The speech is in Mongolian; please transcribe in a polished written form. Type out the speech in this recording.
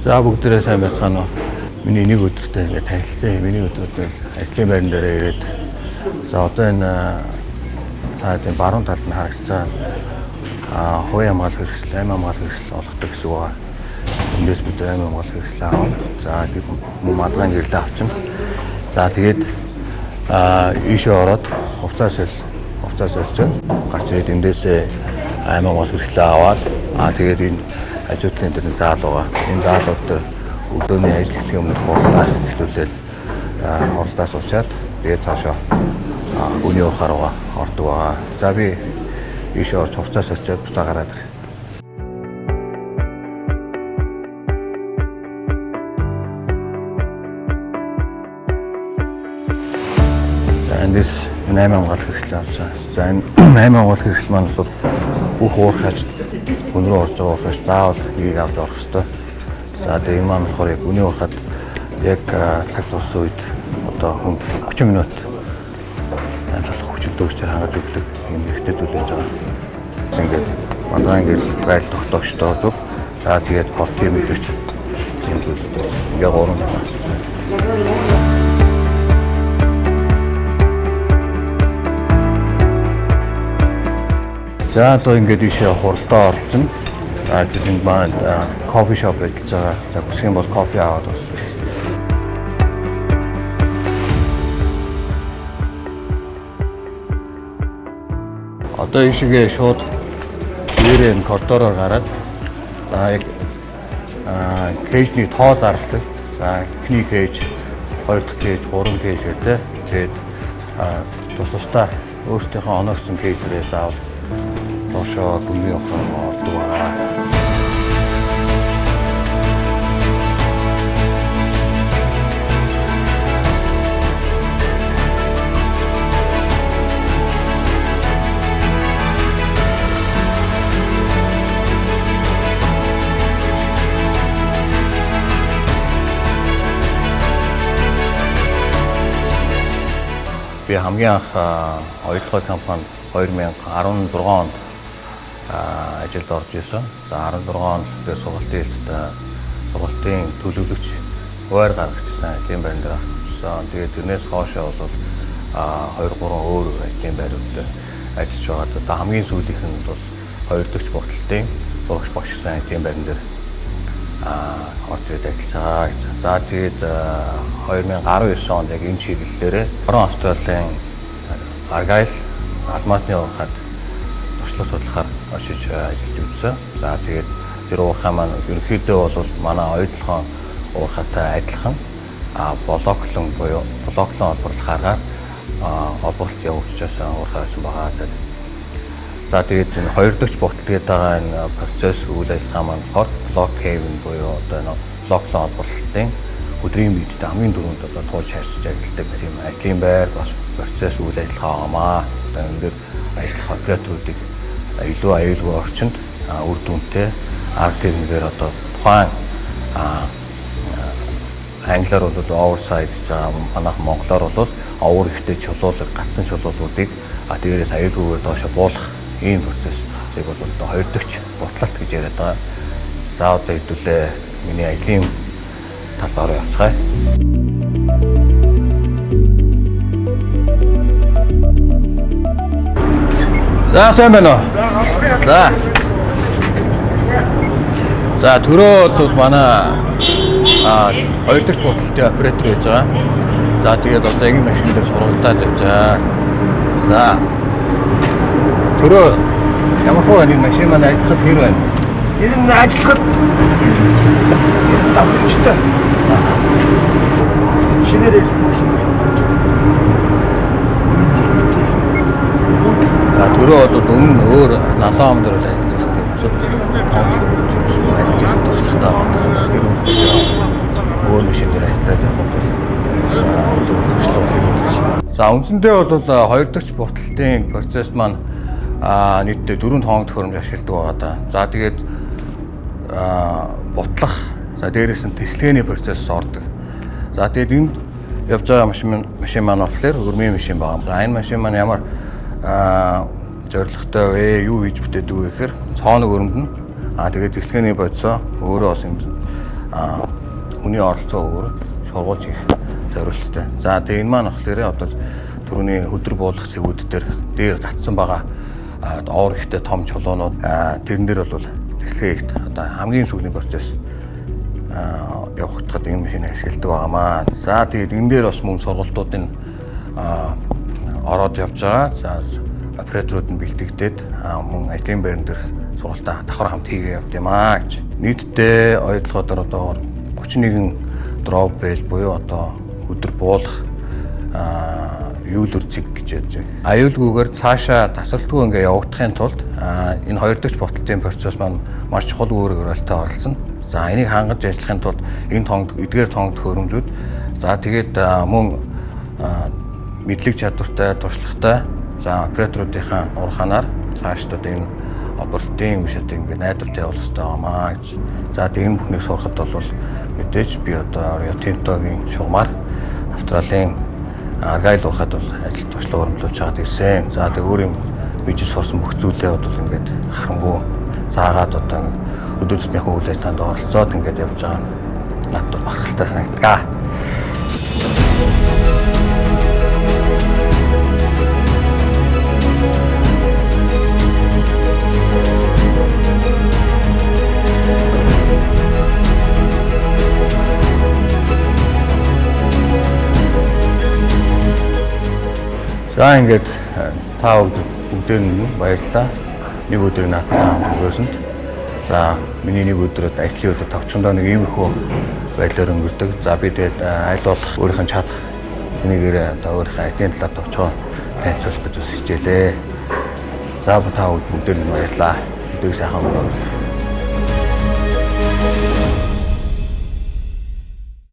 За бүгдээрээ сайн байцгаана уу. Миний нэг өдөртөө ингээд танилцсан. Миний өдөртөө ажлын байран дээр ирээд за одоо энэ цаадын баруун талд нь харагцсан хувийн хамгаалах хэрэгсэл, амь хамгаалах хэрэгсэл олгодог гэсэн үг байна. Эндээс бид амь хамгаалах хэрэгсэл аавна. За тийм малгайн гэрлээ авчна. За тэгээд ийшээ ороод хувцас олж гарч ирээд эндээсээ амь хамгаалах хэрэгсэл аваад тэгээд энэ ажуудлын дээр заал байгаа. Энэ заалууд дээр өдөөний ажил хийх өмнө хурлаа эхлүүлээд хурлаас уучаад тэгээд цаашаа үний урахаар ордог байгаа. За би ийшээ орж хувцас олчоод буцаа гараад ирэх. Эндээс энэ амь хамгаалах хэрэгсэл авсан. За энэ амь хамгаалах хэрэгсэл маань бол бүх уурхаж өн рүү орж байгаа учраас заавал нэг авч орох хэрэгтэй. За тэгээ энэ маань болохоор яг үний уурхад яг цаг туссан үед одоо хүн 30 минут амжилт хүчтэй өгчээр хангаж өгдөг юм хэрэгтэй зүйл байж байгаа. Ингээд малгайн гэрэл байл тогтоогчтой зүг. За тэгээд портын мэдэрч юм зүйл. Ингээ 3 За одоо ингээд ийшээ хурдаа орсон. Энд маань кофе шоп ажиллаж байгаа. За бүсгэн бол кофе аваад бас. Одоо ийшээ шууд дээрээ коридороор гараад яг кейжний тоо зарладаг. За эхний кейж, хоёр дахь кейж, гурван кейж гэдэг. Тэгээд тусдаа өөрсдийнхөө оногцсон кейжлэрээ заавал доошоо дүнгийн ухаан ордог байгаа. Би хамгийн анх оюутлогын компанид 2016 онд ажилд орж исэн. За 16 онд дээр сургалтын хэлцтэй сургалтын төлөвлөгч хуваар гаргажсан ажлын байран дээр авчихсан. Тэгээд тэрнээс хоошоо бол 2-3 өөр ажлын байруудад ажиллаж байгаа. Одоо хамгийн сүүлийнх нь бол 2 дахь бодлолтын зурагч багшсан ажлын байран дээр орж ирээд ажиллаж байгаа. За тэгээд 2019 онд яг энэ чиглэлээр Орон Австралийн Аргайл алмазны уурхад туршлага судлахаар очиж ажиллаж үзсэн. За тэгээд тэр уурхай маань ерөнхийдөө бол манай оюутлогын уурхайтай адилхан блоклон буюу блоклон олборлохоор олборлт явуулж байсан уурхай байсан байгаа. За тэгээд энэ хоёр дахь ботлогод байгаа энэ процесс үйл ажиллагаа маань болохоор блок хейвен буюу одоо энэ блоклон олборлолтын өдрийн биедээ хамгийн дөрөнд одоо туулж харьцаж ажилладаг тийм ажлын байр бас процесс үйл ажиллагаа хамаа. Одоо энэ дээр ажиллах операторуудыг илүү аюулгүй орчинд үр дүнтэй арга техникээр одоо тухайн англиар бол оверсайз гэж байгаа. Манайх монголоор бол овер ихтэй чулуулаг, гацсан чулуулуудыг дээрээс аюулгүйгээр доошо буулгах ийм процессыг бол одоо хоёр дахь бутлалт гэж яриад байгаа. За одоо хэдүүлээ миний ажлын талбай руу явцгаая. За сайн байна уу? За төрөө бол манай хоёр дахь ботлолтын оператор байж байгаа. За тэгээд одоо энэ машин дээр сургалтад явжаа. За төрөө ямар хөө энэ машин маань ажиллахад хэр байна? Ер нь ажиллахад давхрчтай. Шинээр ирсэн машин байна. Төрөө бол өмнө өөр налан ам дээр ажиллаж байсан юм. Ажиллаж туршлагатай байгаа. Тэр өөр машин дээр ажиллаад явах бол туршлага төрүүлж. За үндсэндээ бол хоёр дахь ботлолтын процесс маань нийтдээ 4 хоногийн төхөөрөмж ашигладаг байгаа да. За тэгээд бутлах, за дээрээс нь тэсэлгээний процесс ордог. За тэгээд энд явж байгаа машин маань болохоор өрмийн машин байгаа. За энэ машин маань ямар зорилготой вэ? Юу хийж бүтээдэг вэ гэхээр цооног өрөмдөн. Тэгээд тэсэлгээний бодисоо өөрөө бас юм хүний оролцоо өөр шургуулж хийх зорилттой. За тэгээ энэ маань болохоор одоо түрүүний хөдөр буулгах цэгүүд дээр гатсан байгаа оор ихтэй том чулуунууд тэрэн дээр бол дэлхийд одоо хамгийн сүүлийн процесс явагдахад энэ машин ашигладаг байгаамаа. За тэгээд энэ дээр бас мөн сургалтуудын ороод явж байгаа. За операторууд нь бэлтгэгдээд мөн ажлын байран дээр сургалтаа давхар хамт хийгээ явд юм аа гэж. Нийтдээ ойлгохоор одоо 31 дроп бэл буюу одоо хөдөр буулгах юулэр цэг гэж ядж байна. Аюулгүйгээр цаашаа тасралтгүй ингээ явагдахын тулд энэ хоёр дахь буталтын процесс маань маш чухал үүрэг оролттой оролцсон. За энийг хангаж ажиллахын тулд энэ эдгээр тонгод хөрөмжүүд за тэгээд мөн мэдлэг чадвартай, туршлагатай за операторуудынхаа ураханаар цаашдаа энэ оберлтын үе ингээ найдвартай явуулах хэрэгтэй байнамаа гэж. За тэгээд энэ бүхнийг сурахад бол мэдээж би одоо Rio Tinto-гийн шугамар австралиан аргайл урахад бол ажил туршлага өрнөлдөж чад ирсэн. За тэгээд өөрийн мэдж сурсан бүх зүйлээ бол ингээд харангүй заагаад одоо өдөр тутмынхаа үйл ажиллагаанд оролцоод ингээд явж байгаа надад бахархалтай санагдаа. За ингээд та бүгдээр нь баярлалаа. Нэг өдөр надад өнгөрөөсөнд. За миний нэг өдрөд ажлын өдөр товчондоо нэг иймэрхүү байдлаар өнгөрдөг. За би тэгээд аль болох өөрийнх нь чадах энийгээр одоо өөрийнхөө ажлын талаар товчоо танилцуулах гэж хичээлээ. За та бүгдээр нь баярлалаа. Өдрийг сайхан өнгөрөөрэй.